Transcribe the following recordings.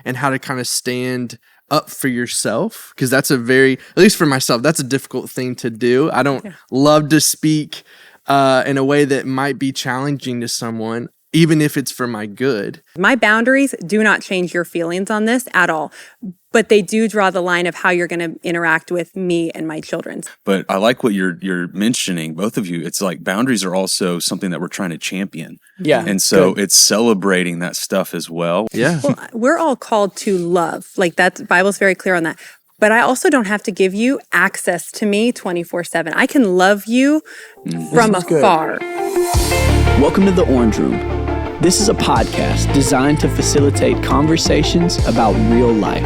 and how to kind of stand up for yourself, because that's at least for myself, that's a difficult thing to do. I don't love to speak in a way that might be challenging to someone, even if it's for my good. My boundaries do not change your feelings on this at all, but they do draw the line of how you're going to interact with me and my children. But I like what you're mentioning, both of you. It's like boundaries are also something that we're trying to champion. Yeah. And so it's celebrating that stuff as well. Yeah. Well, we're all called to love. Like that, Bible's very clear on that. But I also don't have to give you access to me 24/7. I can love you from afar. Welcome to the Orange Room. This is a podcast designed to facilitate conversations about real life.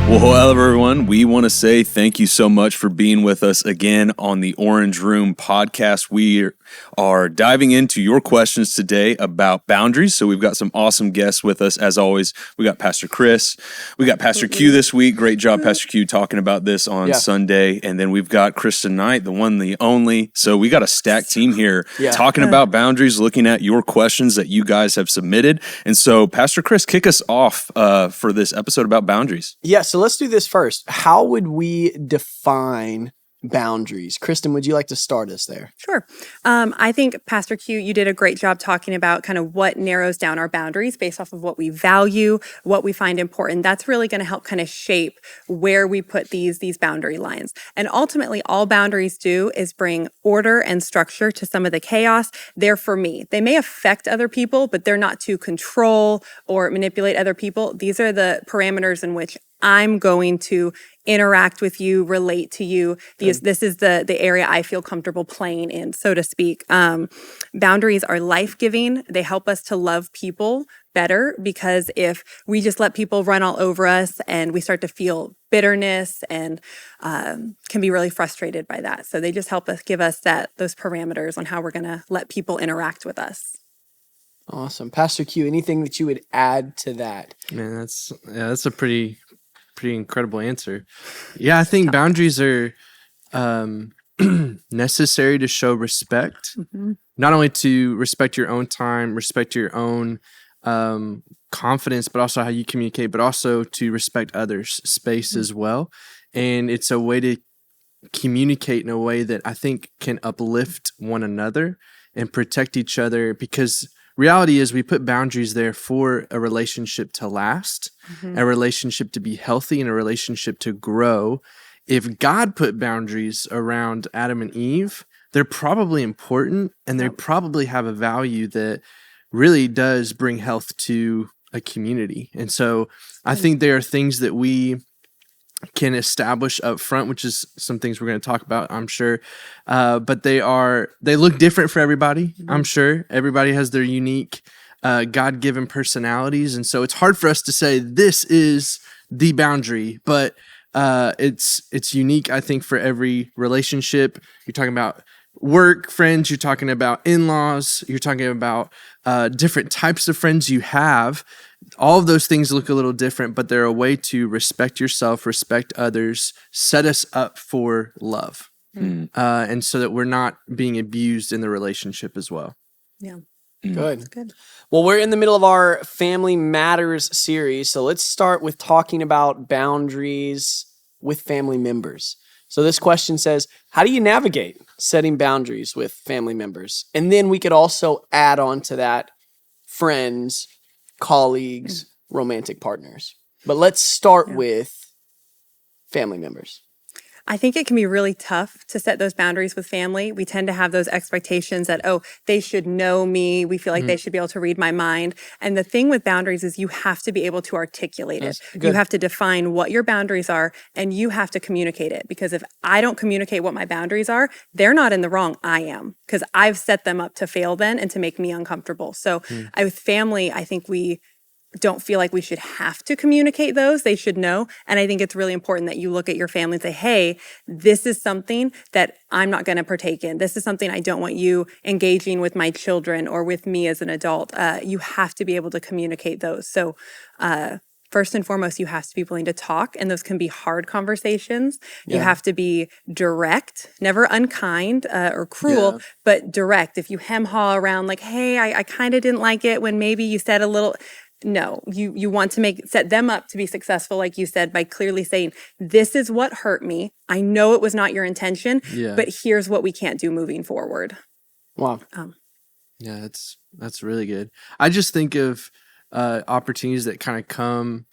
Well, hello, everyone. We want to say thank you so much for being with us again on the Orange Room podcast. We are diving into your questions today about boundaries. So we've got some awesome guests with us. As always, we got Pastor Chris. We got Pastor Q this week. Great job, Pastor Q, talking about this on Sunday. And then we've got Kristen Knight, the one, the only. So we got a stacked team here talking about boundaries, looking at your questions that you guys have submitted. And so, Pastor Chris, kick us off for this episode about boundaries. Yeah, so let's do this first. How would we define boundaries? Kristen, would you like to start us there? Sure. I think, Pastor Q, you did a great job talking about kind of what narrows down our boundaries based off of what we value, what we find important. That's really going to help kind of shape where we put these boundary lines. And ultimately, all boundaries do is bring order and structure to some of the chaos. They're for me. They may affect other people, but they're not to control or manipulate other people. These are the parameters in which I'm going to interact with you, relate to you. This is the area I feel comfortable playing in, so to speak. Boundaries are life-giving. They help us to love people better, because if we just let people run all over us and we start to feel bitterness and can be really frustrated by that. So they just help us, give us those parameters on how we're going to let people interact with us. Awesome. Pastor Q, anything that you would add to that? Man, that's a pretty incredible answer. Yeah, I think boundaries are necessary to show respect, not only to respect your own time, respect your own confidence, but also how you communicate, but also to respect others' space as well. And it's a way to communicate in a way that I think can uplift one another and protect each other, because reality is we put boundaries there for a relationship to last, a relationship to be healthy, and a relationship to grow. If God put boundaries around Adam and Eve, they're probably important, and they probably have a value that really does bring health to a community. And so I think there are things that we can establish up front, which is some things we're going to talk about, I'm sure. But they look different for everybody. I'm sure everybody has their unique God-given personalities. And so it's hard for us to say this is the boundary, but it's unique, I think, for every relationship. You're talking about work friends, you're talking about in-laws, you're talking about different types of friends you have. All of those things look a little different, but they're a way to respect yourself, respect others, set us up for love. And so that we're not being abused in the relationship as well. Yeah. Good. Well, we're in the middle of our Family Matters series, so let's start with talking about boundaries with family members. So this question says, how do you navigate setting boundaries with family members? And then we could also add on to that friends, colleagues, romantic partners. But let's start with family members. I think it can be really tough to set those boundaries with family. We tend to have those expectations that, they should know me. We feel like they should be able to read my mind. And the thing with boundaries is you have to be able to articulate it. You have to define what your boundaries are, and you have to communicate it. Because if I don't communicate what my boundaries are, they're not in the wrong, I am. Because I've set them up to fail then and to make me uncomfortable. So with family, I think we don't feel like we should have to communicate those. They should know. And I think it's really important that you look at your family and say, hey, this is something that I'm not going to partake in. This is something I don't want you engaging with my children or with me as an adult. You have to be able to communicate those. So first and foremost, you have to be willing to talk, and those can be hard conversations. You Yeah. have to be direct, never unkind or cruel, but direct. If you hem-haw around like, hey, I kind of didn't like it when maybe you said a little... No, you want to set them up to be successful, like you said, by clearly saying, this is what hurt me. I know it was not your intention, but here's what we can't do moving forward. Wow. Yeah, that's really good. I just think of opportunities that kind of come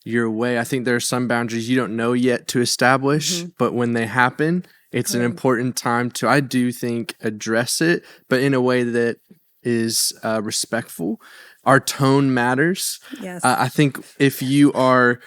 your way. I think there are some boundaries you don't know yet to establish, but when they happen, it's an important time to, I do think, address it, but in a way that is respectful. Our tone matters. Yes. I think if you are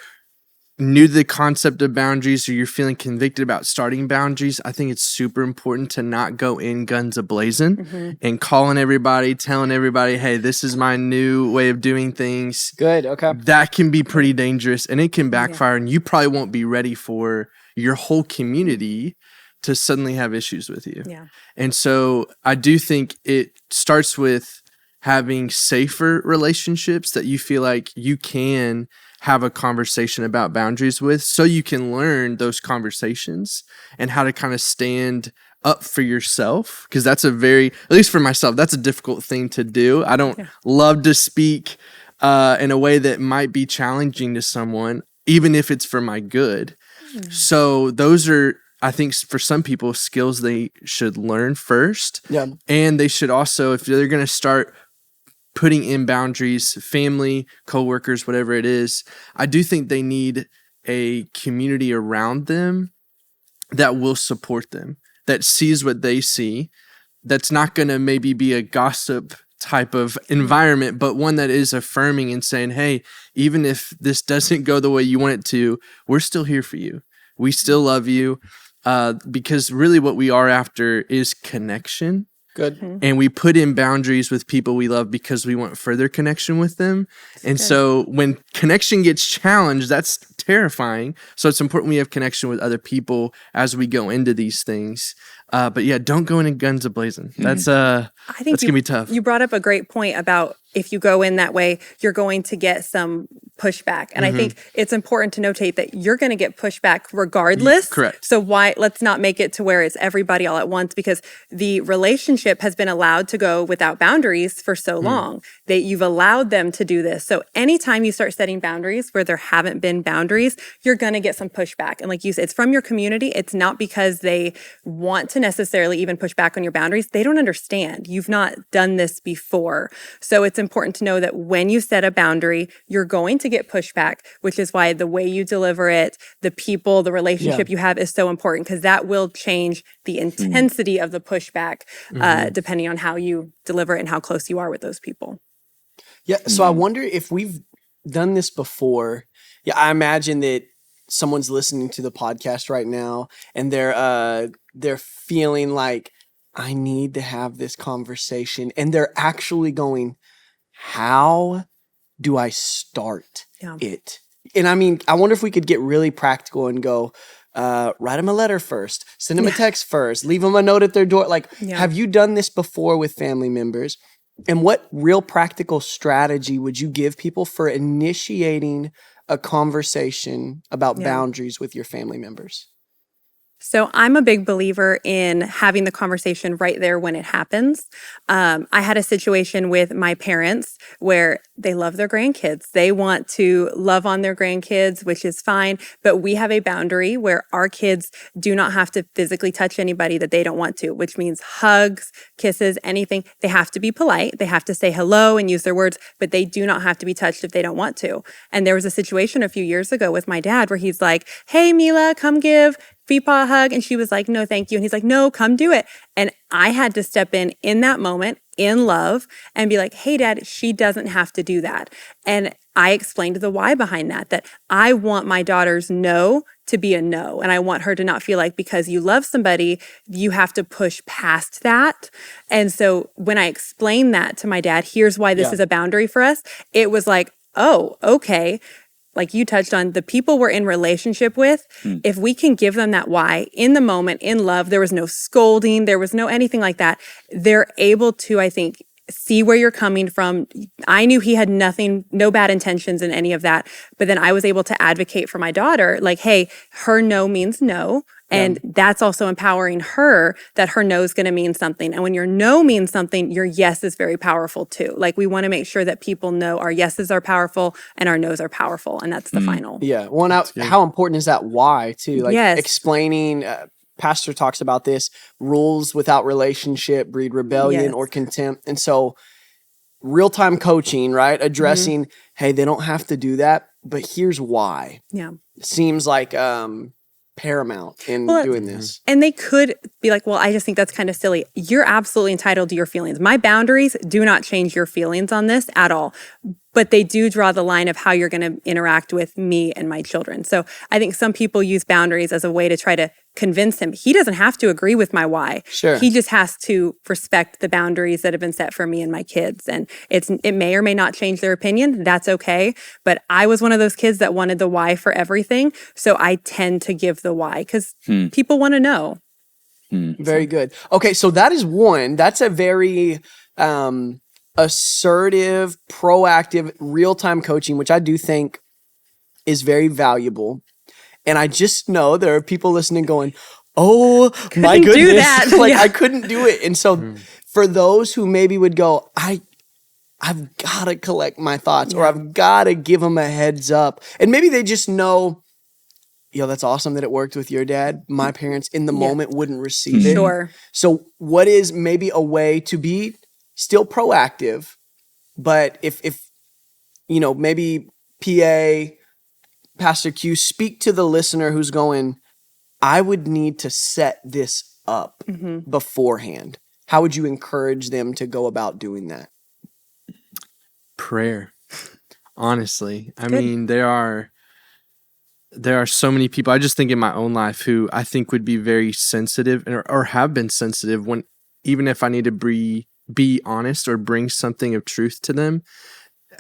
new to the concept of boundaries or you're feeling convicted about starting boundaries, I think it's super important to not go in guns a-blazing and calling everybody, telling everybody, hey, this is my new way of doing things. Good. Okay. That can be pretty dangerous and it can backfire, and you probably won't be ready for your whole community to suddenly have issues with you. Yeah. And so I do think it starts with having safer relationships that you feel like you can have a conversation about boundaries with, so you can learn those conversations and how to kind of stand up for yourself. Because that's at least for myself, that's a difficult thing to do. I don't love to speak in a way that might be challenging to someone, even if it's for my good. So those are, I think, for some people, skills they should learn first. Yeah. And they should also, if they're going to start putting in boundaries, family, coworkers, whatever it is, I do think they need a community around them that will support them, that sees what they see, that's not going to maybe be a gossip type of environment, but one that is affirming and saying, hey, even if this doesn't go the way you want it to, we're still here for you. We still love you, because really what we are after is connection. Good. And we put in boundaries with people we love because we want further connection with them. And so when connection gets challenged, that's terrifying. So it's important we have connection with other people as we go into these things. But yeah, don't go in guns a-blazing. That's I think that's gonna be tough. You brought up a great point about if you go in that way, you're going to get some pushback. And I think it's important to notate that you're going to get pushback regardless. Correct. So let's not make it to where it's everybody all at once, because the relationship has been allowed to go without boundaries for so long that you've allowed them to do this. So anytime you start setting boundaries where there haven't been boundaries, you're going to get some pushback. And like you said, it's from your community. It's not because they want to necessarily even push back on your boundaries. They don't understand. You've not done this before. So it's important to know that when you set a boundary, you're going to get pushback, which is why the way you deliver it, the people, the relationship you have is so important, because that will change the intensity of the pushback depending on how you deliver it and how close you are with those people. Yeah. So I wonder if we've done this before. Yeah. I imagine that someone's listening to the podcast right now and they're feeling like, I need to have this conversation. And they're actually going, how do I start it? And I mean, I wonder if we could get really practical and go, write them a letter first, send them a text first, leave them a note at their door. Like, have you done this before with family members? And what real practical strategy would you give people for initiating a conversation about boundaries with your family members? So I'm a big believer in having the conversation right there when it happens. I had a situation with my parents where they love their grandkids. They want to love on their grandkids, which is fine. But we have a boundary where our kids do not have to physically touch anybody that they don't want to, which means hugs, kisses, anything. They have to be polite. They have to say hello and use their words, but they do not have to be touched if they don't want to. And there was a situation a few years ago with my dad where he's like, hey, Mila, come give Feepaw a hug. And she was like, no, thank you. And he's like, no, come do it. And I had to step in that moment in love and be like, hey, Dad, she doesn't have to do that. And I explained the why behind that I want my daughter's no to be a no. And I want her to not feel like because you love somebody, you have to push past that. And so when I explained that to my dad, here's why this is a boundary for us. It was like, oh, okay. Like you touched on, the people we're in relationship with, if we can give them that why in the moment, in love, there was no scolding, there was no anything like that, they're able to, I think, see where you're coming from. I knew he had no bad intentions in any of that. But then I was able to advocate for my daughter, like, hey, her no means no. And that's also empowering her that her no is going to mean something. And when your no means something, your yes is very powerful too. Like, we want to make sure that people know our yeses are powerful and our nos are powerful. And that's the final. Yeah. Well, now, how important is that why too? Like explaining, Pastor talks about this, rules without relationship breed rebellion or contempt. And so real-time coaching, right? Addressing, hey, they don't have to do that, but here's why. Yeah. Seems like paramount in doing this. And they could be like, well, I just think that's kind of silly. You're absolutely entitled to your feelings. My boundaries do not change your feelings on this at all. But they do draw the line of how you're going to interact with me and my children. So I think some people use boundaries as a way to try to convince him. He doesn't have to agree with my why. Sure. He just has to respect the boundaries that have been set for me and my kids. And it may or may not change their opinion. That's okay. But I was one of those kids that wanted the why for everything. So I tend to give the why because people want to know. Very good. Okay, so that is one. That's a very assertive, proactive, real-time coaching, which I do think is very valuable. And I just know there are people listening going, oh my goodness, do that. I couldn't do it. And so for those who maybe would go, I've got to collect my thoughts or I've got to give them a heads up. And maybe they just know, that's awesome that it worked with your dad. My parents in the moment wouldn't receive it. Sure. So what is maybe a way to be still proactive, but if maybe Pastor Q, speak to the listener who's going, I would need to set this up beforehand. How would you encourage them to go about doing that? Prayer. Honestly. I mean, there are so many people, I just think in my own life, who I think would be very sensitive or have been sensitive when, even if I need to be honest or bring something of truth to them.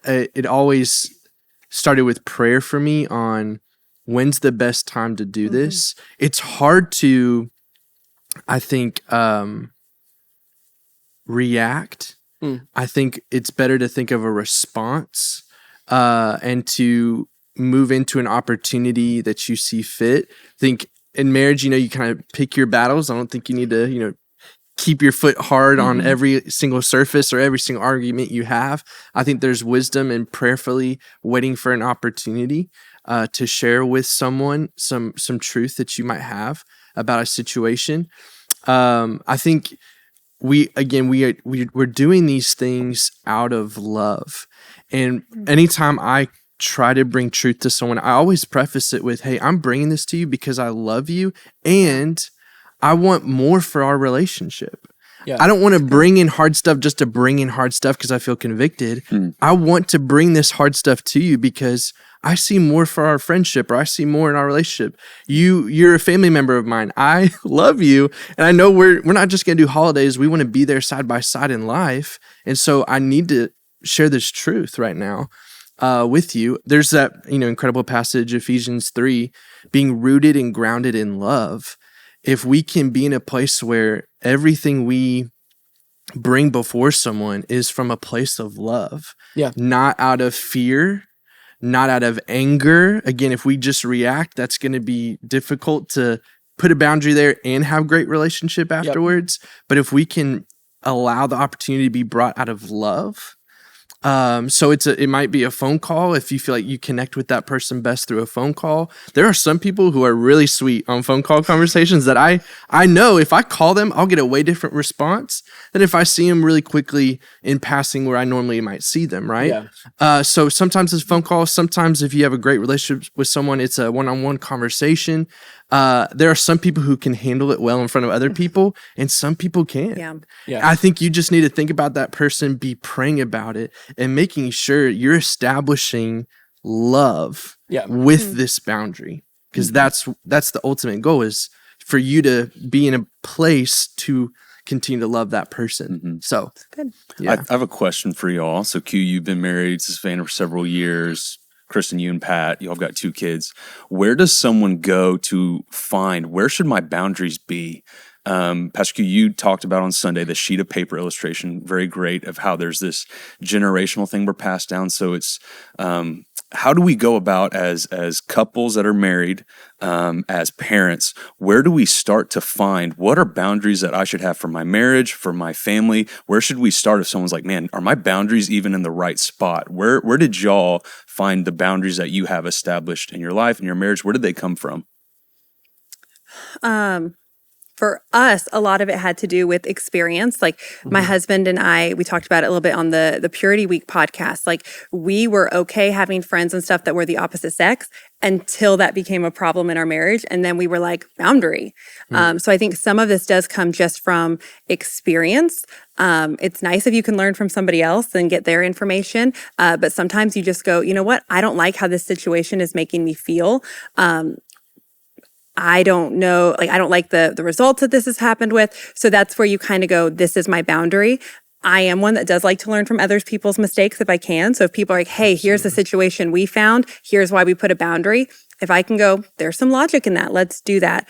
It always started with prayer for me on when's the best time to do this. It's hard to, I think, react. I think it's better to think of a response and to move into an opportunity that you see fit. I think in marriage, you kind of pick your battles. I don't think you need to, keep your foot hard on every single surface or every single argument you have. I think there's wisdom in prayerfully waiting for an opportunity to share with someone some truth that you might have about a situation. I think we're doing these things out of love. And anytime I try to bring truth to someone, I always preface it with, hey, I'm bringing this to you because I love you and I want more for our relationship. Yeah. I don't want to bring in hard stuff just to bring in hard stuff because I feel convicted. I want to bring this hard stuff to you because I see more for our friendship or I see more in our relationship. You're a family member of mine. I love you. And I know we're not just going to do holidays. We want to be there side by side in life. And so I need to share this truth right now with you. There's that, incredible passage, Ephesians 3, being rooted and grounded in love. If we can be in a place where everything we bring before someone is from a place of love, not out of fear, not out of anger. Again, if we just react, that's going to be difficult to put a boundary there and have great relationship afterwards. But if we can allow the opportunity to be brought out of love, so it might be a phone call if you feel like you connect with that person best through a phone call. There are some people who are really sweet on phone call conversations that I know if I call them, I'll get a way different response than if I see them really quickly in passing where I normally might see them, right? Yeah. So sometimes it's phone calls. Sometimes if you have a great relationship with someone, it's a one-on-one conversation. There are some people who can handle it well in front of other people, and some people can't. Yeah. I think you just need to think about that person, be praying about it, and making sure you're establishing love with this boundary, because that's the ultimate goal, is for you to be in a place to continue to love that person. So good. Yeah. I have a question for y'all. So Q, you've been married to Savannah for several years. Kristen, you and Pat, y'all have got 2 kids. Where does someone go to find, where should my boundaries be? Pastor Q, you talked about on Sunday the sheet of paper illustration, very great, of how there's this generational thing we're passed down. So it's how do we go about as couples that are married, as parents, where do we start to find what are boundaries that I should have for my marriage, for my family? Where should we start if someone's like, man, are my boundaries even in the right spot? Where did y'all find the boundaries that you have established in your life and your marriage? Where did they come from? For us, a lot of it had to do with experience. Like my husband and I, we talked about it a little bit on the Purity Week podcast. Like we were okay having friends and stuff that were the opposite sex until that became a problem in our marriage. And then we were like, boundary. So I think some of this does come just from experience. It's nice if you can learn from somebody else and get their information. But sometimes you just go, you know what? I don't like how this situation is making me feel. I don't know, like, I don't like the results that this has happened with. So that's where you kind of go, this is my boundary. I am one that does like to learn from other people's mistakes if I can. So if people are like, hey, here's the situation we found, here's why we put a boundary. If I can go, there's some logic in that, let's do that.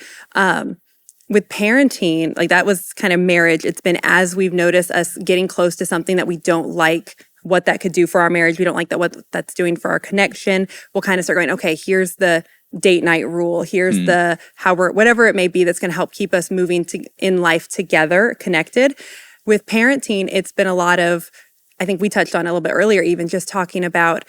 With parenting, like that was kind of marriage. It's been as we've noticed us getting close to something that we don't like, what that could do for our marriage. We don't like that, what that's doing for our connection. We'll kind of start going, okay, here's the date night rule. Here's the how we're, whatever it may be that's going to help keep us moving in life together, connected. With parenting, it's been a lot of, I think we touched on it a little bit earlier, even just talking about,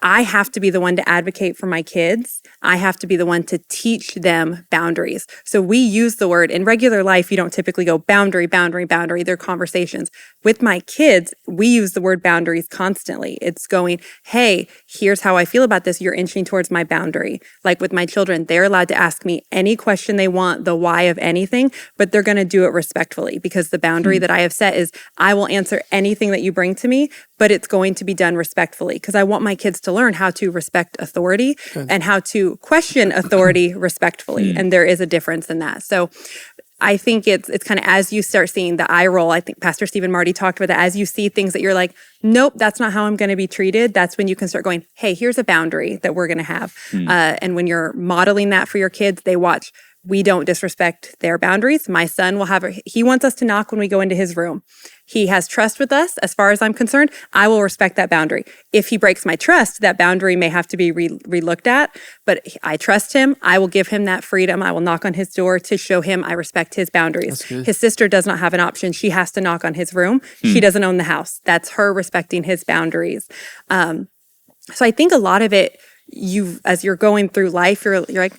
I have to be the one to advocate for my kids. I have to be the one to teach them boundaries. So we use the word in regular life. You don't typically go boundary, boundary, boundary. They're conversations. With my kids, we use the word boundaries constantly. It's going, hey, here's how I feel about this. You're inching towards my boundary. Like with my children, they're allowed to ask me any question they want, the why of anything, but they're going to do it respectfully because the boundary that I have set is I will answer anything that you bring to me, but it's going to be done respectfully because I want my kids to learn how to respect authority and how to question authority respectfully. And there is a difference in that. So I think it's kind of as you start seeing the eye roll, I think Pastor Stephen Marty talked about that, as you see things that you're like, nope, that's not how I'm going to be treated. That's when you can start going, hey, here's a boundary that we're going to have. And when you're modeling that for your kids, they watch. We don't disrespect their boundaries. My son will he wants us to knock when we go into his room. He has trust with us. As far as I'm concerned, I will respect that boundary. If he breaks my trust, that boundary may have to be re-looked at, but I trust him. I will give him that freedom. I will knock on his door to show him I respect his boundaries. His sister does not have an option. She has to knock on his room. She doesn't own the house. That's her respecting his boundaries. So I think a lot of it, as you're going through life, you're like,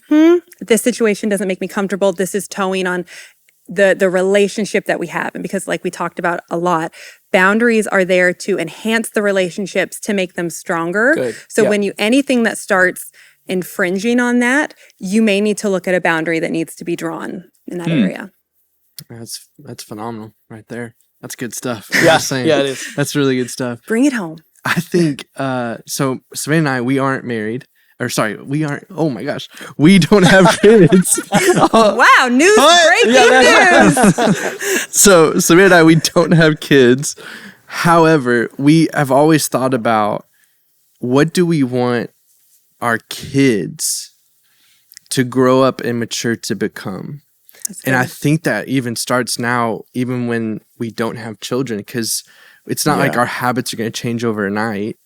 this situation doesn't make me comfortable. This is towing on the relationship that we have. And because like we talked about a lot, boundaries are there to enhance the relationships, to make them stronger. Good. So when anything that starts infringing on that, you may need to look at a boundary that needs to be drawn in that area. That's phenomenal right there. That's good stuff. Yeah, Yeah, it is. That's really good stuff. Bring it home. I think, so Savannah and I, we aren't married. Oh my gosh, we don't have kids. Wow, breaking news. So Savannah and I, we don't have kids. However, we have always thought about what do we want our kids to grow up and mature to become. And I think that even starts now, even when we don't have children, because it's not like our habits are going to change overnight.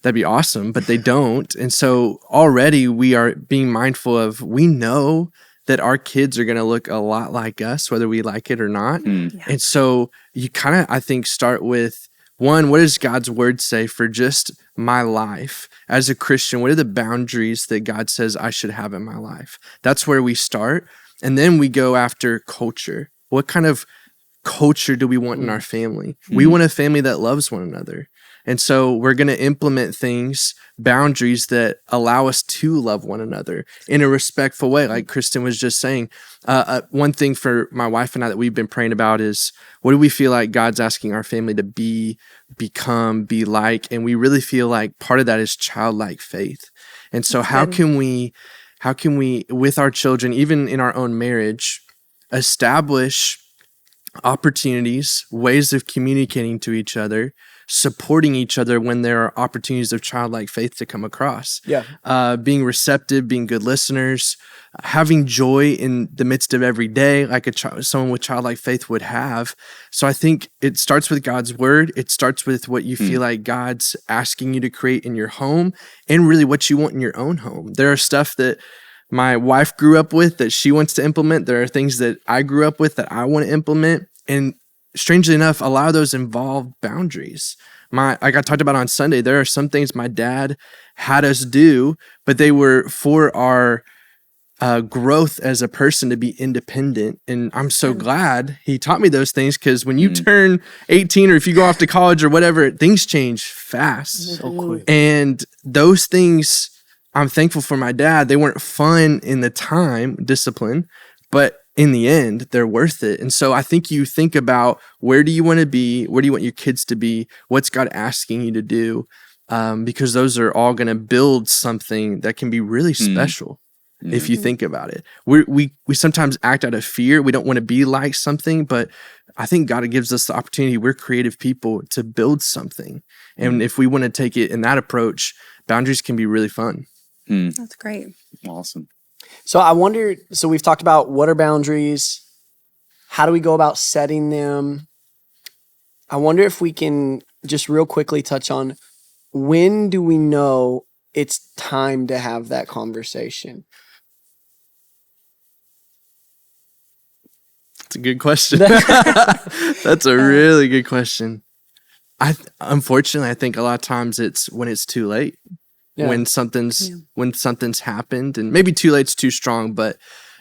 That'd be awesome, but they don't. And so already we are being mindful of, we know that our kids are going to look a lot like us, whether we like it or not. And so you kind of, I think, start with, one, what does God's word say for just my life? As a Christian, what are the boundaries that God says I should have in my life? That's where we start. And then we go after culture. What kind of culture do we want in our family? We want a family that loves one another. And so we're going to implement boundaries that allow us to love one another in a respectful way. Like Kristen was just saying, one thing for my wife and I that we've been praying about is, what do we feel like God's asking our family to become, be like? And we really feel like part of that is childlike faith. And so how can we, with our children, even in our own marriage, establish opportunities, ways of communicating to each other supporting each other when there are opportunities of childlike faith to come across. Being receptive, being good listeners, having joy in the midst of every day, like someone with childlike faith would have. So I think it starts with God's word. It starts with what you feel like God's asking you to create in your home, and really what you want in your own home. There are stuff that my wife grew up with that she wants to implement. There are things that I grew up with that I want to implement. And strangely enough, a lot of those involve boundaries. Like I talked about on Sunday, there are some things my dad had us do, but they were for our growth as a person to be independent. And I'm so glad he taught me those things, because when you turn 18 or if you go off to college or whatever, things change fast. So quick. And those things, I'm thankful for my dad. They weren't fun in the time, discipline, but in the end, they're worth it. And so I think you think about, where do you want to be? Where do you want your kids to be? What's God asking you to do? Because those are all going to build something that can be really special. If you think about it, we sometimes act out of fear. We don't want to be like something, but I think God gives us the opportunity. We're creative people to build something. And if we want to take it in that approach, boundaries can be really fun. That's great. Awesome. So I wonder, so we've talked about what are boundaries, how do we go about setting them? I wonder if we can just real quickly touch on, when do we know it's time to have that conversation? That's a good question. That's a really good question. Unfortunately, I think a lot of times it's when it's too late. When something's happened, and maybe too late's too strong, but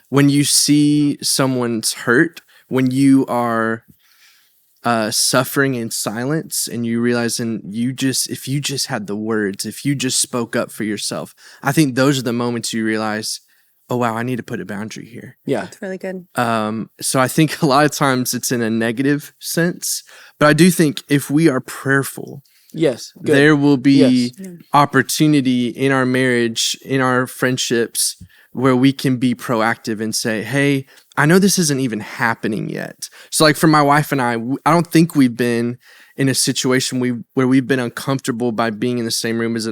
when you see someone's hurt, when you are suffering in silence, and you realize, if you just had the words, if you just spoke up for yourself, I think those are the moments you realize, oh wow, I need to put a boundary here. That's really good. So I think a lot of times it's in a negative sense, but I do think if we are prayerful, good. there will be opportunity in our marriage, in our friendships, where we can be proactive and say, hey, I know this isn't even happening yet. So like for my wife and I don't think we've been in a situation where we've been uncomfortable by being in the same room as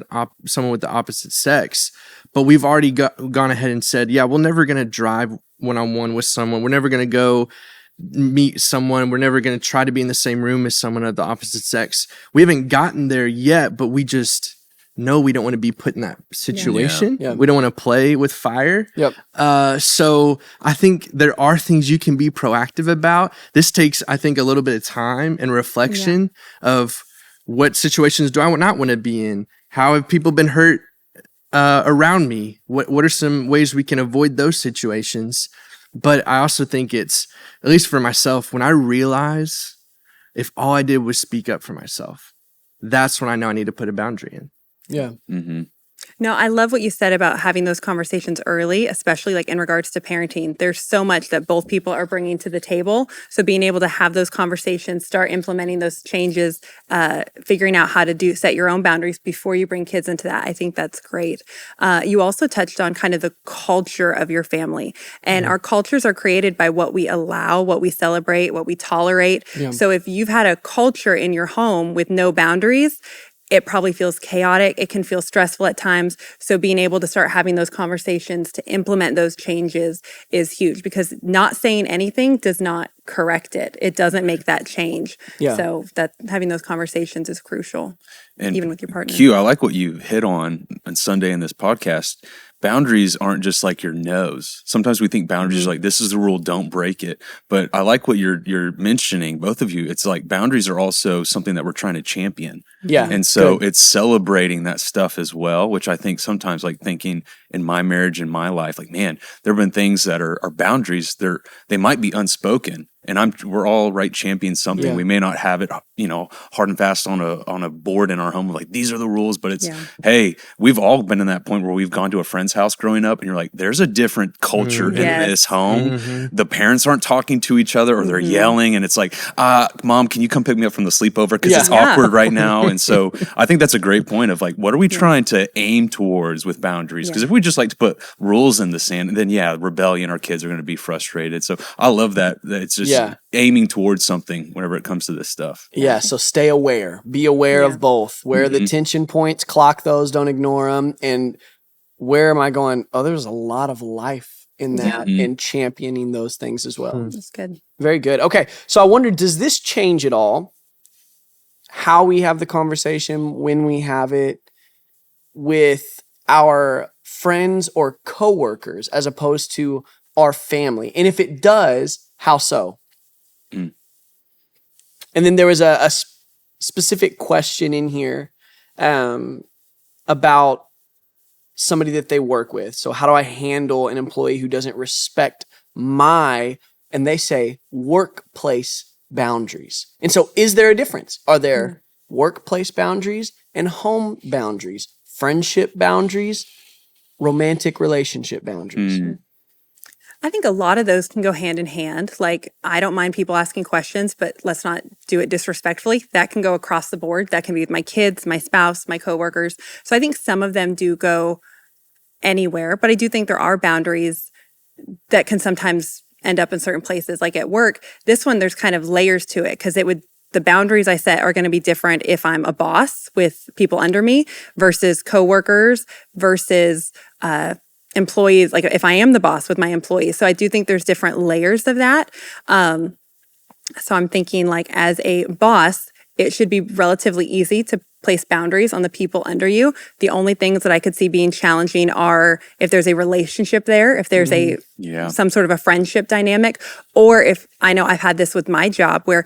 someone with the opposite sex. But we've already gone ahead and said, yeah, we're never going to drive one-on-one with someone. We're never going to go meet someone. We're never going to try to be in the same room as someone of the opposite sex. We haven't gotten there yet, but we just know we don't want to be put in that situation. We don't want to play with fire. So I think there are things you can be proactive about. This takes, I think, a little bit of time and reflection of, what situations do I not want to be in? How have people been hurt around me? What are some ways we can avoid those situations? But I also think it's, at least for myself, when I realize if all I did was speak up for myself, that's when I know I need to put a boundary in. No, I love what you said about having those conversations early, especially like in regards to parenting. There's so much that both people are bringing to the table. So being able to have those conversations, start implementing those changes, figuring out how to set your own boundaries before you bring kids into that. I think that's great. You also touched on kind of the culture of your family, and our cultures are created by what we allow, what we celebrate, what we tolerate. So if you've had a culture in your home with no boundaries, it probably feels chaotic. It can feel stressful at times. So being able to start having those conversations to implement those changes is huge, because not saying anything does not correct it. It doesn't make that change. So that having those conversations is crucial, and even with your partner. Q, I like what you hit on Sunday in this podcast. Boundaries aren't just like your nose. Sometimes we think boundaries are like, this is the rule, don't break it. But I like what you're mentioning, both of you. It's like boundaries are also something that we're trying to champion. And so it's celebrating that stuff as well, which I think sometimes, like thinking in my marriage, in my life, like, man, there have been things that are boundaries. They might be unspoken. And we're all championing something. We may not have it, hard and fast on a board in our home. Like, these are the rules, but it's, hey, we've all been in that point where we've gone to a friend's house growing up, and you're like, there's a different culture in this home. The parents aren't talking to each other, or they're yelling, and it's like, Mom, can you come pick me up from the sleepover? Because it's awkward right now. And so I think that's a great point of like, what are we trying to aim towards with boundaries? Because if we just like to put rules in the sand, then rebellion, our kids are going to be frustrated. So I love that. It's just aiming towards something whenever it comes to this stuff. Yeah, so stay aware. Be aware of both. Where are the tension points? Clock those, don't ignore them. And where am I going? Oh, there's a lot of life in that and championing those things as well. That's good. Very good. Okay, so I wonder, does this change at all how we have the conversation, when we have it with our friends or coworkers as opposed to our family? And if it does, how so? And then there was a specific question in here about somebody that they work with. So how do I handle an employee who doesn't respect my, and they say, workplace boundaries? And so is there a difference? Are there workplace boundaries and home boundaries, friendship boundaries, romantic relationship boundaries? I think a lot of those can go hand in hand. Like, I don't mind people asking questions, but let's not do it disrespectfully. That can go across the board. That can be with my kids, my spouse, my coworkers. So I think some of them do go anywhere, but I do think there are boundaries that can sometimes end up in certain places, like at work. This one, there's kind of layers to it, because the boundaries I set are going to be different if I'm a boss with people under me versus coworkers versus employees, like if I am the boss with my employees. So I do think there's different layers of that. So I'm thinking, like, as a boss, it should be relatively easy to place boundaries on the people under you. The only things that I could see being challenging are if there's a relationship there, if there's some sort of a friendship dynamic, or if I know I've had this with my job where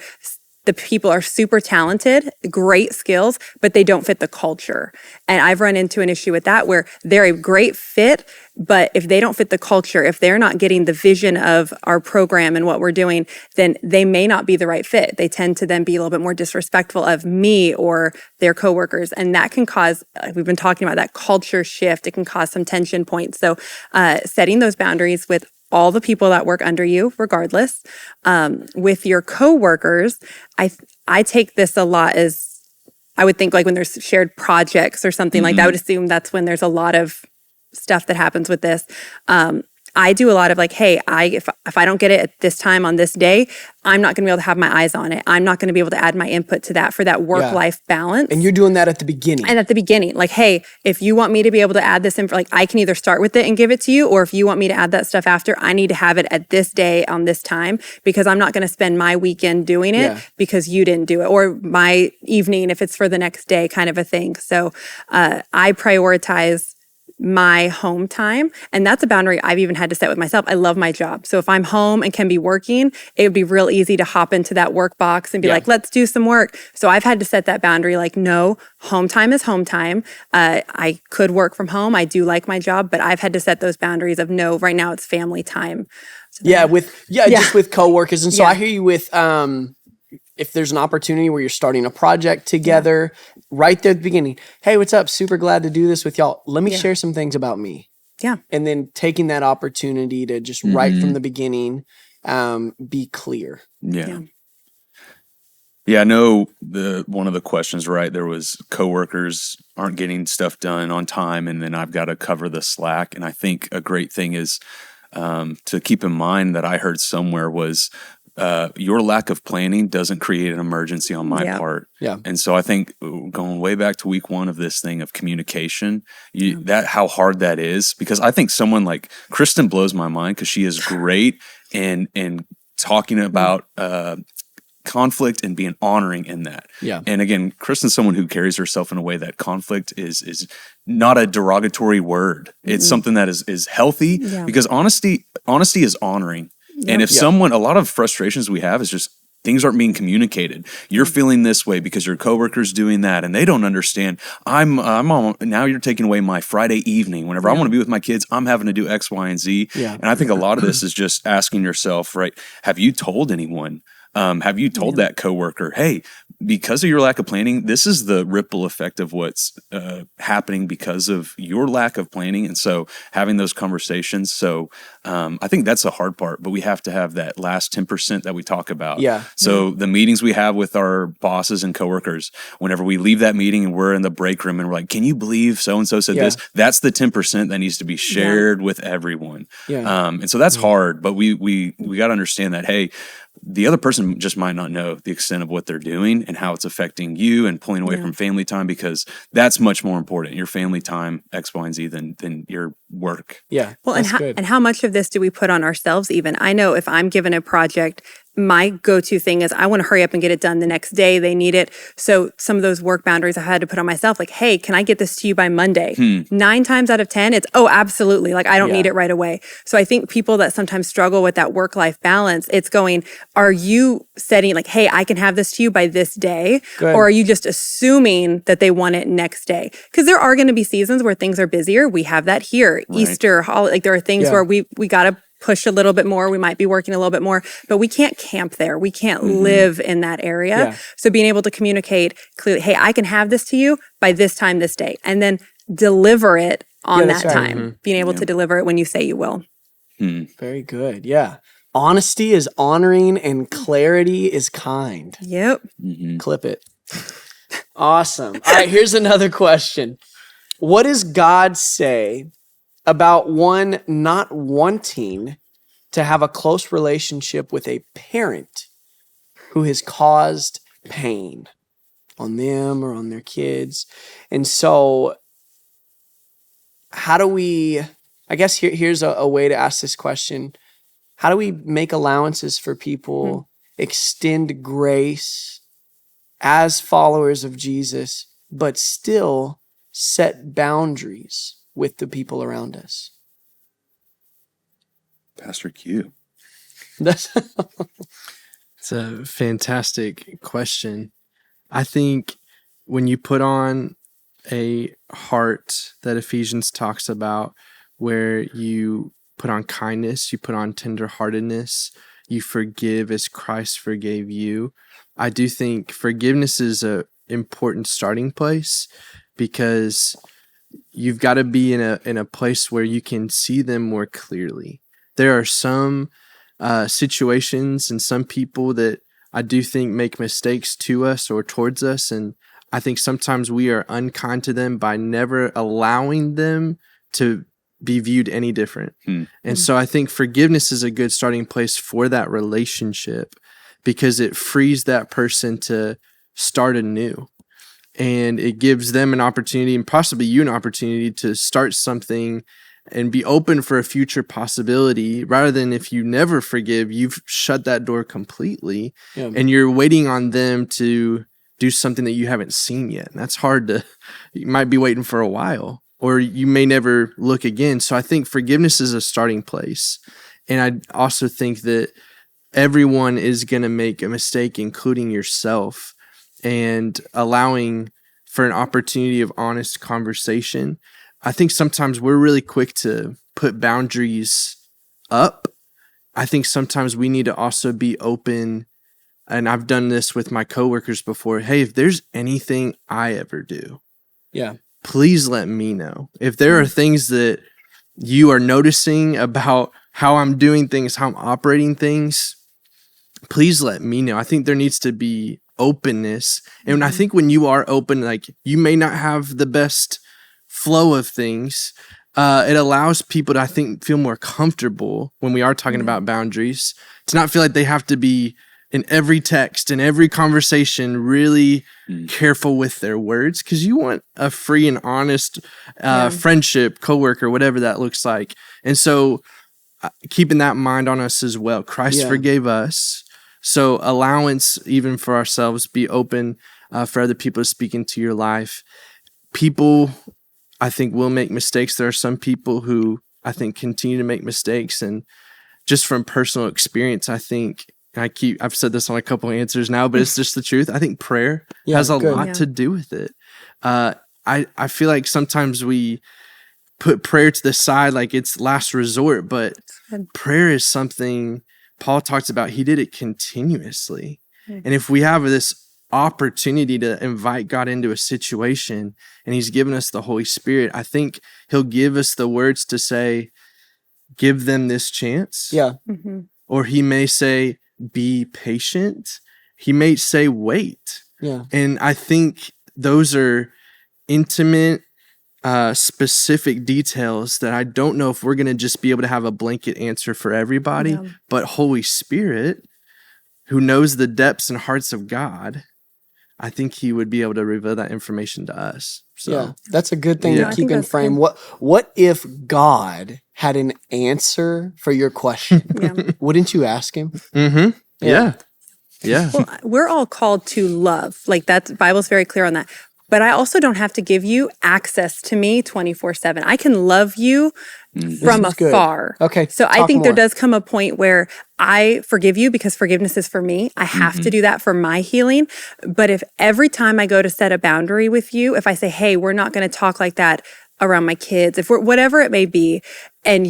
the people are super talented, great skills, but they don't fit the culture. And I've run into an issue with that where they're a great fit, but if they don't fit the culture, if they're not getting the vision of our program and what we're doing, then they may not be the right fit. They tend to then be a little bit more disrespectful of me or their coworkers. And that can cause, we've been talking about that culture shift. It can cause some tension points. So setting those boundaries with all the people that work under you, regardless. With your coworkers, I take this a lot as, I would think, like when there's shared projects or something like that, I would assume that's when there's a lot of stuff that happens with this. I do a lot of like, hey, if I don't get it at this time on this day, I'm not going to be able to have my eyes on it. I'm not going to be able to add my input to that for that work-life balance. And you're doing that at the beginning. And at the beginning, like, hey, if you want me to be able to add this info, like I can either start with it and give it to you, or if you want me to add that stuff after, I need to have it at this day on this time, because I'm not going to spend my weekend doing it because you didn't do it, or my evening if it's for the next day, kind of a thing. So I prioritize my home time. And that's a boundary I've even had to set with myself. I love my job. So if I'm home and can be working, it would be real easy to hop into that work box and be like, let's do some work. So I've had to set that boundary, like, no, home time is home time. I could work from home. I do like my job, but I've had to set those boundaries of, no, right now it's family time. So just with coworkers. And so I hear you with, if there's an opportunity where you're starting a project together, right there at the beginning, hey, what's up? Super glad to do this with y'all. Let me share some things about me. Yeah. And then taking that opportunity to just right from the beginning, be clear. Yeah, I know one of the questions, right, there was coworkers aren't getting stuff done on time, and then I've got to cover the slack. And I think a great thing is to keep in mind that I heard somewhere was, your lack of planning doesn't create an emergency on my part. Yeah. And so I think going way back to week 1 of this thing of communication, that how hard that is, because I think someone like Kristen blows my mind, because she is great in talking about conflict and being honoring in that. Yeah. And again, Kristen's someone who carries herself in a way that conflict is not a derogatory word. It's something that is healthy, because honesty is honoring. And if a lot of frustrations we have is just things aren't being communicated. You're feeling this way because your coworker's doing that, and they don't understand. I'm on, now you're taking away my Friday evening. Whenever I want to be with my kids, I'm having to do X, Y, and Z. Yeah. And I think a lot of this is just asking yourself, right? Have you told anyone? Have you told that coworker, hey, because of your lack of planning, this is the ripple effect of what's happening because of your lack of planning? And so having those conversations. So I think that's the hard part, but we have to have that last 10% that we talk about. Yeah. So the meetings we have with our bosses and coworkers, whenever we leave that meeting and we're in the break room and we're like, can you believe so-and-so said this? That's the 10% that needs to be shared with everyone. Yeah. And so that's hard, but we got to understand that, hey, the other person just might not know the extent of what they're doing and how it's affecting you and pulling away from family time, because that's much more important. Your family time, X, Y, and Z than your work. Yeah. Well, that's good. and how much of this do we put on ourselves even? I know if I'm given a project, my go-to thing is I want to hurry up and get it done the next day. They need it. So some of those work boundaries I had to put on myself, like, hey, can I get this to you by Monday? 9 times out of 10, it's, oh, absolutely. Like, I don't need it right away. So I think people that sometimes struggle with that work-life balance, it's going, are you setting like, hey, I can have this to you by this day? Good. Or are you just assuming that they want it next day? Because there are going to be seasons where things are busier. We have that here. Right. Easter, like there are things where we got to push a little bit more. We might be working a little bit more, but we can't camp there. We can't live in that area. Yeah. So being able to communicate clearly, hey, I can have this to you by this time, this day, and then deliver it on that's that right. time. Being able to deliver it when you say you will. Very good. Yeah. Honesty is honoring and clarity is kind. Yep. Clip it. Awesome. All right, here's another question. What does God say about one not wanting to have a close relationship with a parent who has caused pain on them or on their kids? And so how do we, I guess here's a way to ask this question. How do we make allowances for people, extend grace as followers of Jesus, but still set boundaries with the people around us? Pastor Q. That's It's a fantastic question. I think when you put on a heart that Ephesians talks about, where you put on kindness, you put on tenderheartedness, you forgive as Christ forgave you. I do think forgiveness is an important starting place, because you've got to be in a place where you can see them more clearly. There are some situations and some people that I do think make mistakes to us or towards us, and I think sometimes we are unkind to them by never allowing them to be viewed any different. And so I think forgiveness is a good starting place for that relationship, because it frees that person to start anew. And it gives them an opportunity, and possibly you an opportunity, to start something and be open for a future possibility, rather than if you never forgive, you've shut that door completely and you're waiting on them to do something that you haven't seen yet. And that's hard to, you might be waiting for a while, or you may never look again. So I think forgiveness is a starting place. And I also think that everyone is going to make a mistake, including yourself, and allowing for an opportunity of honest conversation. I think sometimes we're really quick to put boundaries up. I think sometimes we need to also be open, and I've done this with my coworkers before. Hey, if there's anything I ever do, please let me know. If there are things that you are noticing about how I'm doing things, how I'm operating things, please let me know. I think there needs to be openness. And I think when you are open, like, you may not have the best flow of things. It allows people to, I think, feel more comfortable when we are talking about boundaries, to not feel like they have to be in every text, in every conversation, really careful with their words, because you want a free and honest friendship, coworker, whatever that looks like. And so keeping that in mind on us as well. Christ forgave us. So allowance even for ourselves, be open for other people to speak into your life. People, I think, will make mistakes. There are some people who I think continue to make mistakes. And just from personal experience, I think, I've said this on a couple of answers now, but it's just the truth. I think prayer has a lot to do with it. I feel like sometimes we put prayer to the side like it's last resort, but prayer is something Paul talks about. He did it continuously. And if we have this opportunity to invite God into a situation, and he's given us the Holy Spirit, I think he'll give us the words to say, give them this chance. Or he may say, be patient. He may say, wait. And I think those are intimate, specific details that I don't know if we're going to just be able to have a blanket answer for everybody, but Holy Spirit who knows the depths and hearts of God, I think he would be able to reveal that information to us. So Yeah, that's a good thing Yeah. to I keep think in that's frame. good. What if God had an answer for your question? Yeah. Wouldn't you ask him? Mm-hmm. Yeah. Yeah. Well, we're all called to love. Like that's Bible's very clear on that. But I also don't have to give you access to me 24/7. I can love you from This is good. afar. Okay, So I talk think there more. does come a point where I forgive you because forgiveness is for me. I have to do that for my healing. But if every time I go to set a boundary with you, if I say, hey, we're not going to talk like that around my kids, if we're whatever it may be, and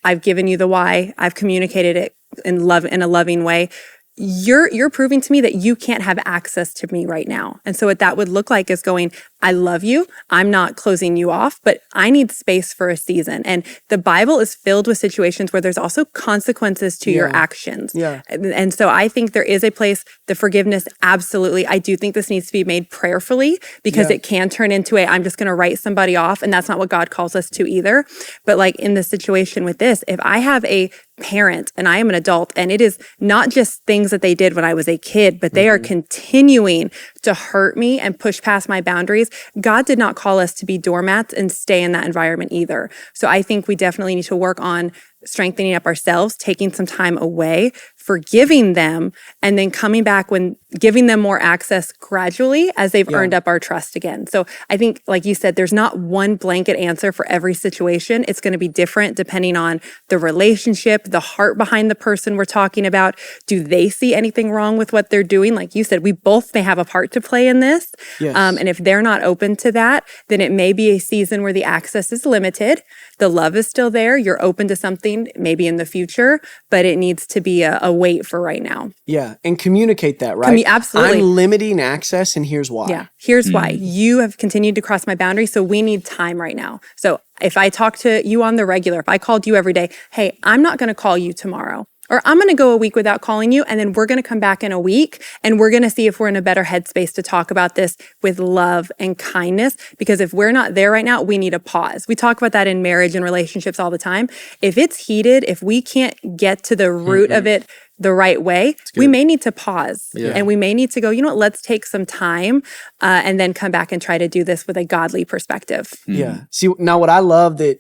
I've given you the why, I've communicated it in a loving way. You're proving to me that you can't have access to me right now. And so what that would look like is going, I love you. I'm not closing you off, but I need space for a season. And the Bible is filled with situations where there's also consequences to your actions. Yeah. And so I think there is a place, the forgiveness, absolutely. I do think this needs to be made prayerfully because it can turn into I'm just going to write somebody off. And that's not what God calls us to either. But like in the situation with this, if I have a parent and I am an adult and it is not just things that they did when I was a kid, but they are continuing to hurt me and push past my boundaries. God did not call us to be doormats and stay in that environment either. So I think we definitely need to work on strengthening up ourselves, taking some time away, forgiving them, and then coming back when giving them more access gradually as they've earned up our trust again. So I think, like you said, there's not one blanket answer for every situation. It's going to be different depending on the relationship, the heart behind the person we're talking about. Do they see anything wrong with what they're doing? Like you said, we both may have a part to play in this. Yes. And if they're not open to that, then it may be a season where the access is limited. The love is still there. You're open to something maybe in the future, but it needs to be a wait for right now. Yeah. And communicate that, right? Absolutely. I'm limiting access and here's why. Yeah. Here's why. You have continued to cross my boundary, so we need time right now. So if I talk to you on the regular, if I called you every day, hey, I'm not going to call you tomorrow. Or I'm going to go a week without calling you, and then we're going to come back in a week, and we're going to see if we're in a better headspace to talk about this with love and kindness. Because if we're not there right now, we need a pause. We talk about that in marriage and relationships all the time. If it's heated, if we can't get to the root of it the right way, we may need to pause. And we may need to go, you know what, let's take some time and then come back and try to do this with a godly perspective. Yeah. See, now what I love that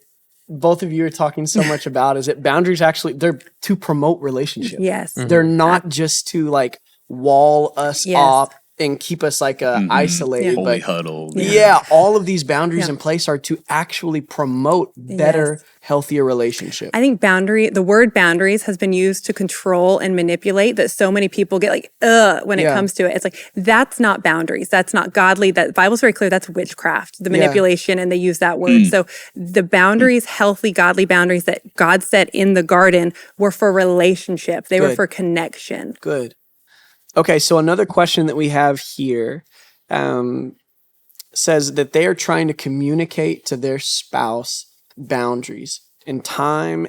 both of you are talking so much about is that boundaries actually, they're to promote relationship. Yes. They're not just to like wall us up and keep us like isolated. Holy But huddle. all of these boundaries in place are to actually promote better, healthier relationship. I think the word boundaries has been used to control and manipulate, that so many people get like, when it comes to it. It's like, that's not boundaries. That's not godly. That the Bible's very clear. That's witchcraft, the manipulation, and they use that word. So the boundaries, healthy, godly boundaries that God set in the garden were for relationship. They were for connection. Good. Okay, so another question that we have here says that they are trying to communicate to their spouse boundaries, and time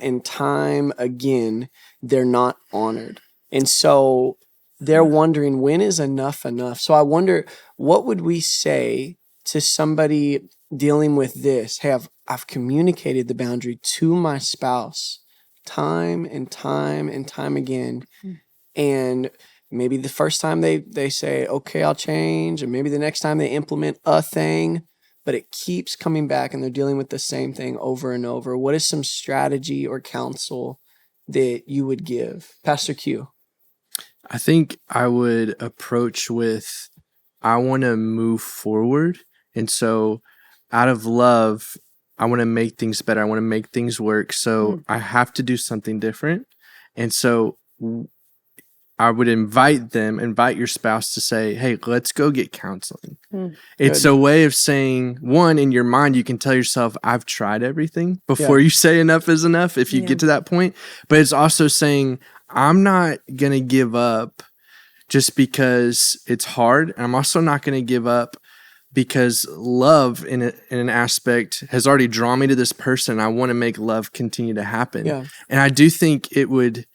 again, they're not honored. And so they're wondering, when is enough enough? So I wonder, what would we say to somebody dealing with this? Hey, I've communicated the boundary to my spouse time and time again, and maybe the first time they say, okay, I'll change. And maybe the next time they implement a thing, but it keeps coming back and they're dealing with the same thing over and over. What is some strategy or counsel that you would give? Pastor Q. I think I would approach with, I want to move forward. And so out of love, I want to make things better. I want to make things work. So I have to do something different. And so I would invite your spouse to say, hey, let's go get counseling. It's a way of saying, one, in your mind, you can tell yourself, I've tried everything before you say enough is enough, if you get to that point. But it's also saying, I'm not going to give up just because it's hard. And I'm also not going to give up because love in an aspect has already drawn me to this person. I want to make love continue to happen. And I do think it would,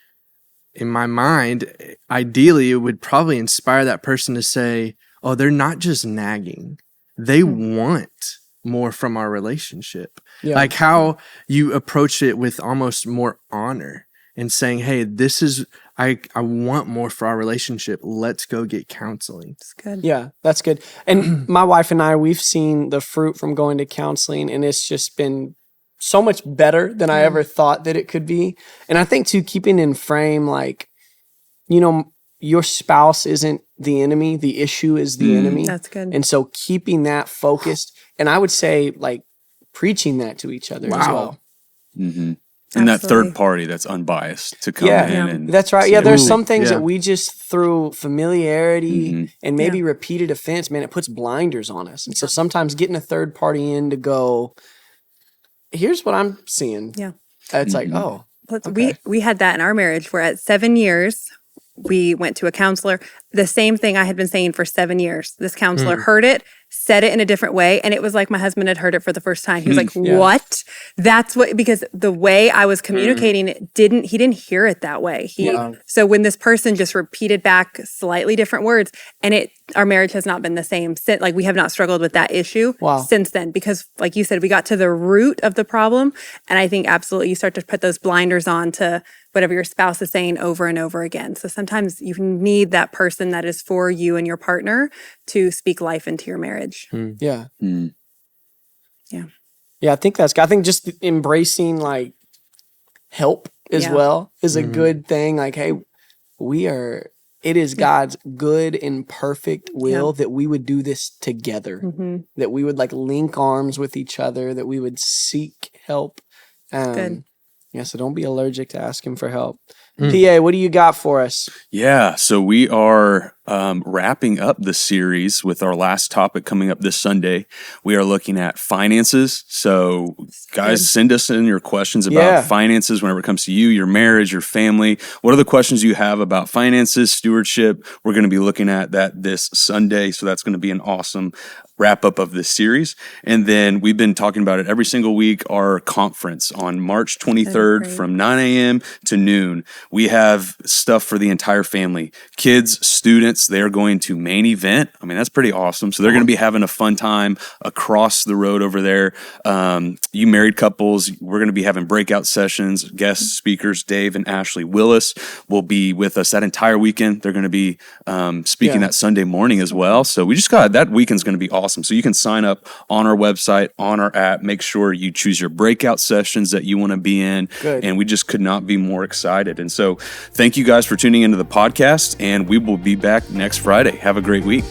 in my mind, ideally, it would probably inspire that person to say, oh, they're not just nagging. They want more from our relationship. Like how you approach it with almost more honor and saying, hey, this is, I want more for our relationship. Let's go get counseling. It's good. Yeah, that's good. And my wife and I, we've seen the fruit from going to counseling, and it's just been so much better than I ever thought that it could be. And I think too, keeping in frame, like, you know, your spouse isn't the enemy, the issue is the enemy. That's good. And so keeping that focused, and I would say like preaching that to each other as well. Mm-hmm. And that Absolutely. third party that's unbiased to come in. Yeah, And that's right. say, Yeah, there's Ooh, some things yeah. that we just through familiarity Mm-hmm. and maybe repeated offense, man, it puts blinders on us. And so sometimes getting a third party in to go, here's what I'm seeing. Yeah. It's like, oh, We had that in our marriage where at 7 years, we went to a counselor. The same thing I had been saying for 7 years. This counselor heard it, said it in a different way. And it was like my husband had heard it for the first time. He was like, what? That's what, because the way I was communicating it he didn't hear it that way. So when this person just repeated back slightly different words, and our marriage has not been the same since, like we have not struggled with that issue since then, because like you said, we got to the root of the problem. And I think absolutely you start to put those blinders on to whatever your spouse is saying over and over again. So sometimes you need that person that is for you and your partner to speak life into your marriage. yeah. Yeah. Yeah, I think just embracing like help as well is a good thing. Like, hey, it is God's good and perfect will that we would do this together, that we would like link arms with each other, that we would seek help. Good. Yeah, so don't be allergic to asking for help. PA, what do you got for us? Yeah, so we are wrapping up the series with our last topic coming up this Sunday. We are looking at finances. So, guys, send us in your questions about finances whenever it comes to you, your marriage, your family. What are the questions you have about finances, stewardship? We're going to be looking at that this Sunday. So, that's going to be an awesome wrap up of this series. And then we've been talking about it every single week, our conference on March 23rd from 9 a.m. to noon. We have stuff for the entire family, kids, students. They're going to main event. I mean, that's pretty awesome. So they're going to be having a fun time across the road over there. You married couples, we're going to be having breakout sessions. Guest speakers, Dave and Ashley Willis, will be with us that entire weekend. They're going to be speaking that Sunday morning as well. So that weekend's going to be awesome. So you can sign up on our website, on our app. Make sure you choose your breakout sessions that you want to be in. Good. And we just could not be more excited. And so thank you guys for tuning into the podcast, and we will be back next Friday. Have a great week.